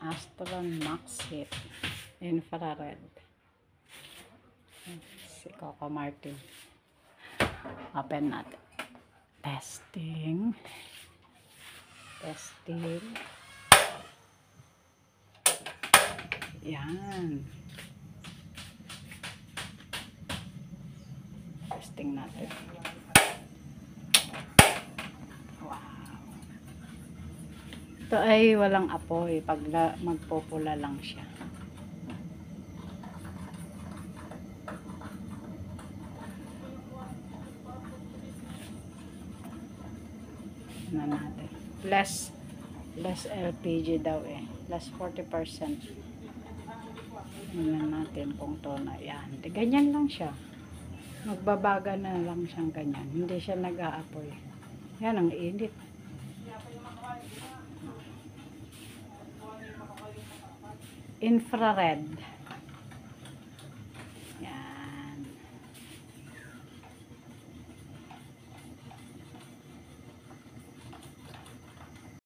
Astron Max Heat infrared. Si Coco Martin. Open natin. Testing. Yan. Testing natin. Wow. Ito ay walang apoy. Pag magpupula lang siya. Na natin. Less LPG daw eh. Less 40%. Tingnan natin kung to na yan. Ganyan lang siya. Magbabaga na lang siyang ganyan. Hindi siya nag-aapoy. Yan ang init. Infrared.